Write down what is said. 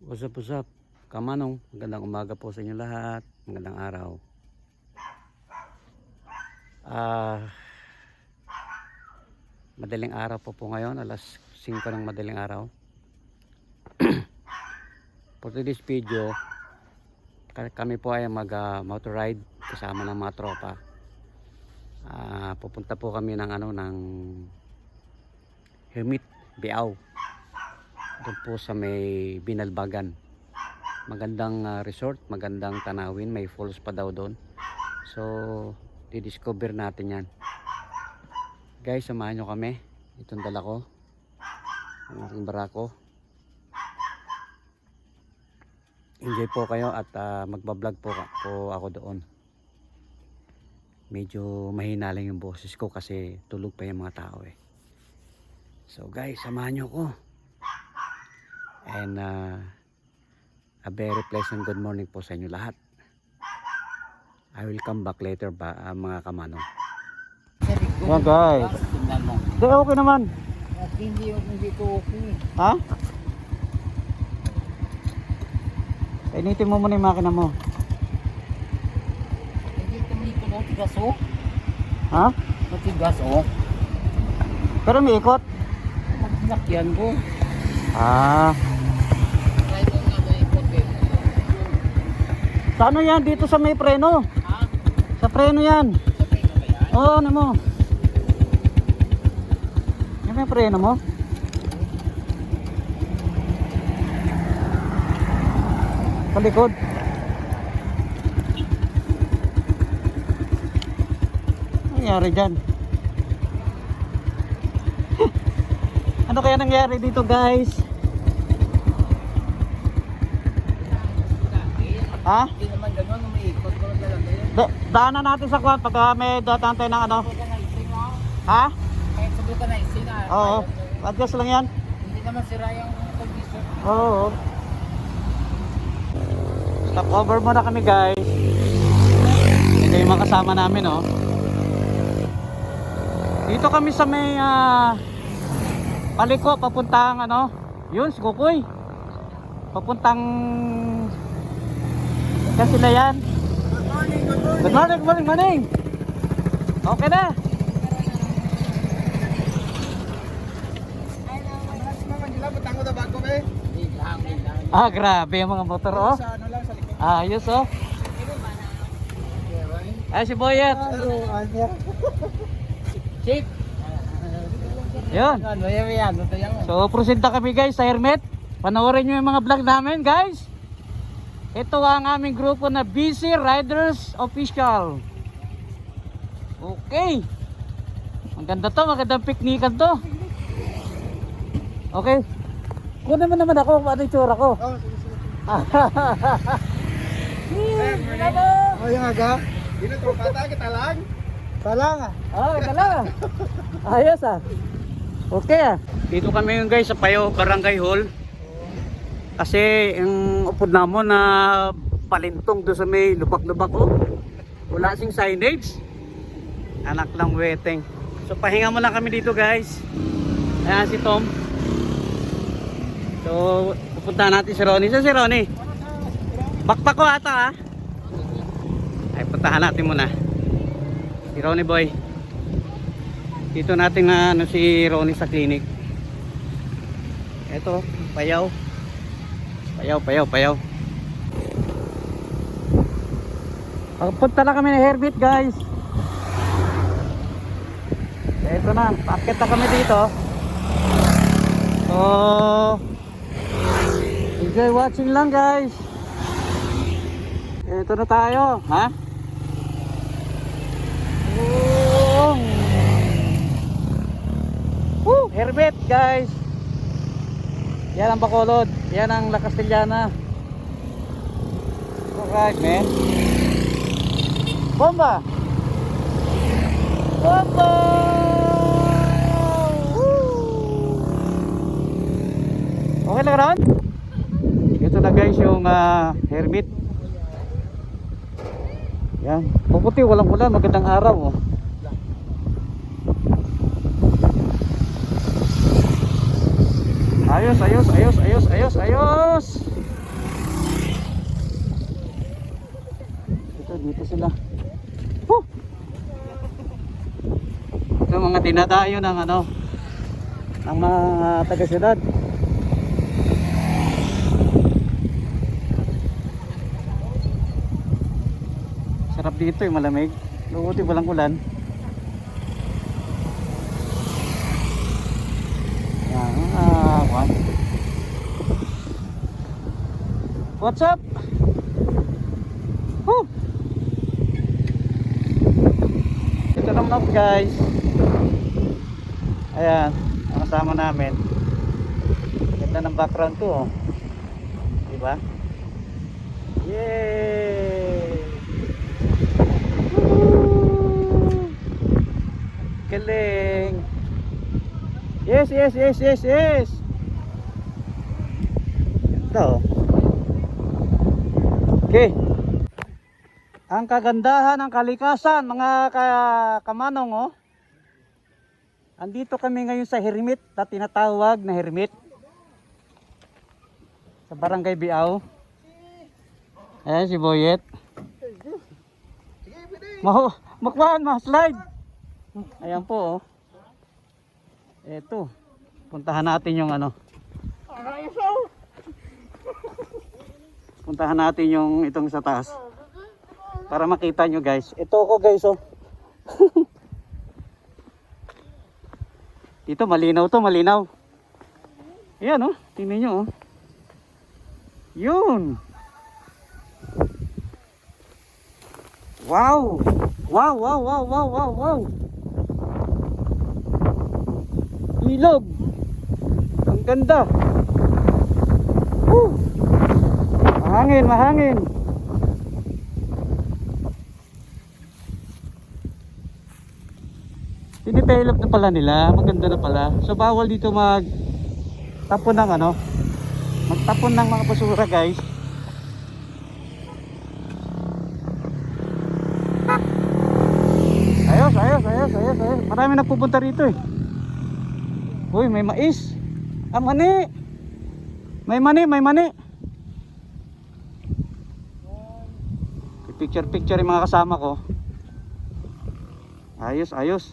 What's up, Kamanong? Magandang umaga po sa inyo lahat. Magandang araw. Madaling araw po ngayon. Alas 5 ng madaling araw. For today's video, kami po ay motor ride kasama ng mga tropa. Pupunta po kami ng Hermit, Biao. Doon po sa may Binalbagan. Magandang resort, magandang tanawin, may falls pa daw doon. So, di-discover natin yan. Guys, samahan nyo kami. Itong dala ko, ang aking barako. Enjoy po kayo at magbablog po ako doon. Medyo mahina lang yung boses ko kasi tulog pa yung mga tao eh. So guys, samahan nyo ko. And a very pleasant good morning po sa inyo lahat. I will come back later mga Kamanong. Yan guys. Hindi, okay naman. Hindi ko okay. Ha? Initin mo muna yung makina mo. Hindi ko matigas o. Ha? Matigas o. Pero may ikot. Sinakyan ko. Ah. Try mo nga ba ikot eh. Sa ano yan? Dito sa may preno. Ha? Sa preno yan. Sabay na ba yan? Oo, ano mo? Yan may preno mo. Sa likod. Ano nangyari dyan? Ano kaya nangyari dito guys? Ha? Hindi naman gano'n, umiikot ko lang talaga yun. Daanan natin sa kwan pagka may datan tayo ng ano. Subukan na isin ha? Ha? Kahit subukan na isin ha? Oo. Adjust lang yan. Hindi naman sira yung condition. Oo. Stop over muna kami guys. Ito yung mga kasama namin oh. Dito kami sa may Paliko papuntang yun si Kukoy. Papuntang Kasilayan. Good morning. Okay na. Grabe yung mga motor oh. Ayos oh. Ay si Boyet. Chief! Yun. So proceed na kami guys sa Hermit. Panoorin nyo yung mga vlog namin guys. Ito ang aming grupo na BC Riders Official. Okay. Maganda to, magandang piknikan to. Okay. Kunin mo naman ako kung ano yung tsura ko. Oh, yung aga? Dito to, pata kita lang? Talang ah. Kita lang. Ayos ah. Okay ah. Dito kami ngayon guys sa Payo Barangay Hall. Kasi yung upod namo na palintong doon sa may lubak-lubak oh. Wala sing signage. Anak lang weteng. So pahinga muna kami dito guys. Ayan si Tom. So pupunta natin si Ronnie. Saan si Ronnie? Bakpak ko ata ah. Ay puntahan natin muna si Ronnie boy. Dito natin na si Ronnie sa clinic. Eto, Payaw. Punta na kami ng Hermit guys. Eto na, paakit na kami dito. So enjoy watching lang guys. Eto na tayo, ha? Woo! Hermit guys. Yan ang Bacolod. Yan ang La Castellana. Alright man. Bomba! Bomba! Woo! Okay lang ron? Ito na guys yung Hermit. Yan. Mabuti walang ulan. Magandang araw oh. Ayos. sila. Woo! Ito mga dinadayo ng ano, ng mga taga-syudad. Sarap dito yung malamig. Lubuti walang ulan. Yan, what? What's up? Woo! Ito naman guys. Ayan, ang kasama namin. Ganda ng background to, oh. Diba? Yay! Woo! Galing! Yes, yes, yes, yes, yes! Ito. Okay. Ang kagandahan ng kalikasan, mga kamanong, oh. Andito kami ngayon sa Hermit, na tinatawag na Hermit. Sa Barangay Biao. Ayan si Boyet. Makwan, ma-slide. Ayan po, oh. Eto. Puntahan natin yung ano. Puntahan natin yung itong sa taas. Para makita nyo guys. Ito ko guys, oh. Dito malinaw to, malinaw. Ayan, oh. Tingnan nyo, oh. Yun. Wow. Wow, wow, wow, wow, wow, wow. Ilog. Ang ganda. Woo. Mahangin, mahangin. Dinidevelop na pala nila, maganda na pala. So bawal dito magtapon ng ano, magtapon ng mga basura guys. Ayos, ayos, ayos, ayos, ayos. Marami nagpupunta rito eh. Uy, may mais. Ah, mani. May mani, may mani. Picture, picture yung mga kasama ko. Ayos, ayos.